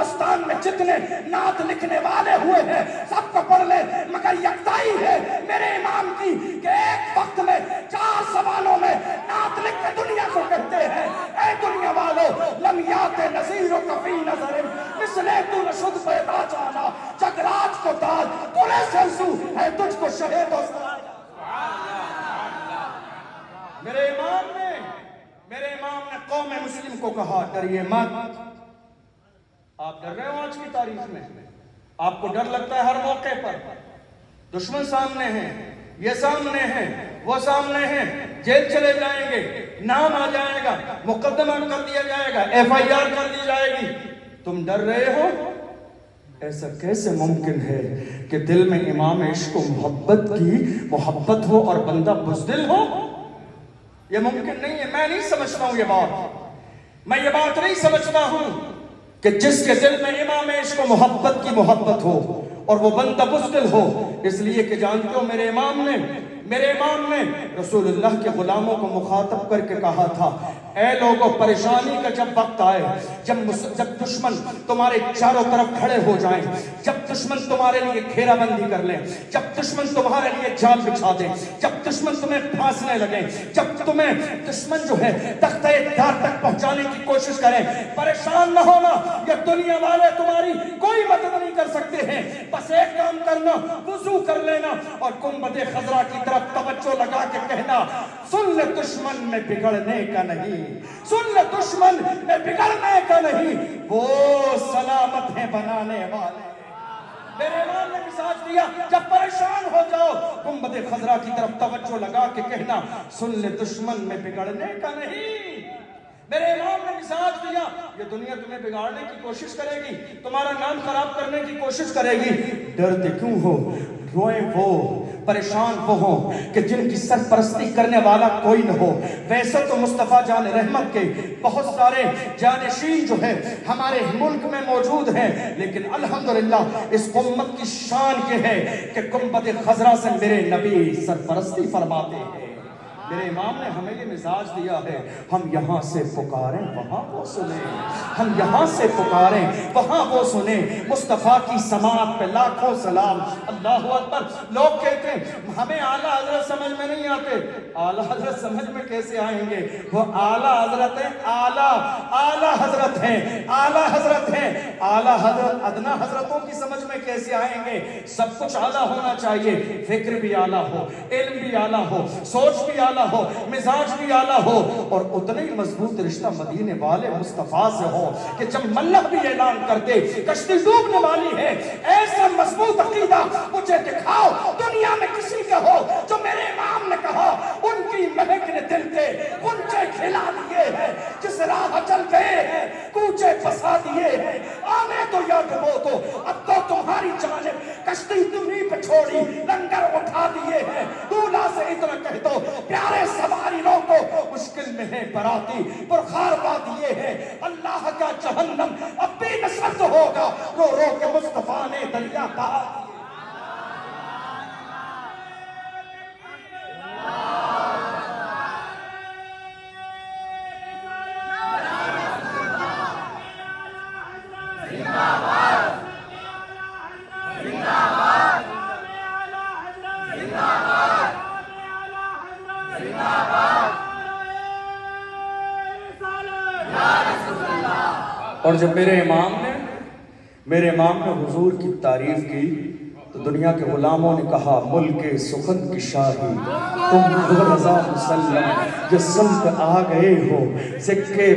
ہندوستان میں جتنے نعت لکھنے والے ہوئے ہیں سب کو پڑھ لے، مگر یکتائی ہے میرے امام کی کہ ایک وقت میں 4 زبانوں میں نعت لکھ کے دنیا کو کہتے ہیں اے دنیا والو لم یات نظیر کفی نظر مثلے تو نشد پیدا جانا جگراج کو تاج تورے سنسو ہے تجھ کو شہید و سراج۔ میرے امام نے قوم مسلم کو کہا ڈریے مت۔ آپ ڈر رہے ہو آج کی تاریخ میں؟ آپ کو ڈر لگتا ہے ہر موقع پر؟ دشمن سامنے ہیں، یہ سامنے ہیں، وہ سامنے ہیں، جیل چلے جائیں گے، نام آ جائے گا، مقدمہ کر دیا جائے گا، FIR کر دی جائے گی، تم ڈر رہے ہو؟ ایسا کیسے ممکن ہے کہ دل میں امام عشق و محبت کی محبت ہو اور بندہ بزدل ہو؟ یہ ممکن نہیں ہے۔ میں نہیں سمجھتا ہوں یہ بات، میں یہ بات نہیں سمجھتا ہوں کہ جس کے دل میں امام عشق و محبت کی محبت ہو اور وہ بندہ بزدل ہو۔ اس لیے کہ جانتے ہو میرے امام نے رسول اللہ کے غلاموں کو مخاطب کر کے کہا تھا اے لوگوں پریشانی کا جب وقت آئے، جب دشمن تمہارے چاروں طرف کھڑے ہو جائیں، جب دشمن تمہارے لیے گھیرا بندی کر لیں، جب دشمن تمہارے لیے جال بچھا دیں، جب دشمن تمہیں پھانسنے لگیں، جب تمہیں دشمن جو ہے تختہ دار تک پہنچانے کی کوشش کریں، پریشان نہ ہونا، یہ دنیا والے تمہاری کوئی مدد نہیں کر سکتے ہیں۔ بس ایک کام کرنا، وضو کر لینا اور گنبد خضرا کی طرف توجہ لگا کے کہنا سن لے دشمن میں بگڑنے کا نہیں، سن لے دشمن میں بگڑنے کا نہیں، وہ سلامت ہیں بنانے والے۔ میرے امام نے مثال دیا جب پریشان ہو جاؤ گنبد خضرا کی طرف توجہ لگا کے کہنا سن لے دشمن میں بگڑنے کا نہیں۔ میرے امام نے مثال دیا یہ دنیا تمہیں بگاڑنے کی کوشش کرے گی، تمہارا نام خراب کرنے کی کوشش کرے گی، ڈرتے کیوں ہو؟ روئیں وہ، پریشان وہ ہوں کہ جن کی سرپرستی کرنے والا کوئی نہ ہو۔ ویسے تو مصطفیٰ جان رحمت کے بہت سارے جانشین جو ہیں ہمارے ملک میں موجود ہیں، لیکن الحمدللہ اس امت کی شان یہ ہے کہ گنبد خضرا سے میرے نبی سرپرستی فرماتے ہیں۔ میرے امام نے ہمیں یہ مزاج دیا ہے ہم یہاں سے پکاریں وہاں وہ سنیں، ہم یہاں سے پکاریں وہاں وہ سنیں۔ مصطفیٰ کی سماعت پہ لاکھوں سلام۔ اللہ اکبر۔ لوگ کہتے ہیں ہمیں اعلیٰ حضرت سمجھ میں نہیں آتے، اعلیٰ حضرت سمجھ میں کیسے آئیں گے؟ وہ اعلیٰ حضرت ہیں، اعلیٰ حضرت ہیں، اعلیٰ حضرت ہیں۔ اعلیٰ حضرت ادنا حضرتوں کی سمجھ میں کیسے آئیں گے؟ سب کچھ اعلیٰ ہونا چاہیے، فکر بھی اعلیٰ ہو، علم بھی اعلیٰ ہو، سوچ بھی اعلیٰ ہو، مزاج بھی اعلیٰ ہو، اور اتنا ہی مضبوط رشتہ مدینے والے مصطفیٰ سے ہو کہ جب ملہ بھی اعلان کرتے کشتی ڈوبنے والی ہے، ایسا مضبوط عقیدہ مجھے دکھاؤ دنیا میں کسی کا ہو جو میرے امام نے کہا ان کی مہک نے دل کے غنچے کھلا دیے ہیں، جس راہ چل گئے ہیں کوچے پسا دیے ہیں، آنے تو یا ڈبو تو اب تو تمہاری جانب کشتی تمہیں پہ چھوڑی لنگر اٹھا دیے ہیں۔ دولا سے اتنا کہہ دو پیارے سواریوں کو مشکل میں ہے براتی پرخار پا دیے ہیں، اللہ کا جہنم اب بھی نصرت ہوگا، رو رو کے مصطفیٰ نے دریا پار دیے۔ اور جب میرے امام نے حضور کی تعریف کی تو دنیا کے غلاموں نے کہا ملک سخن کی شاہی تم رضا مسلم جس سمت آ گئے ہو سکے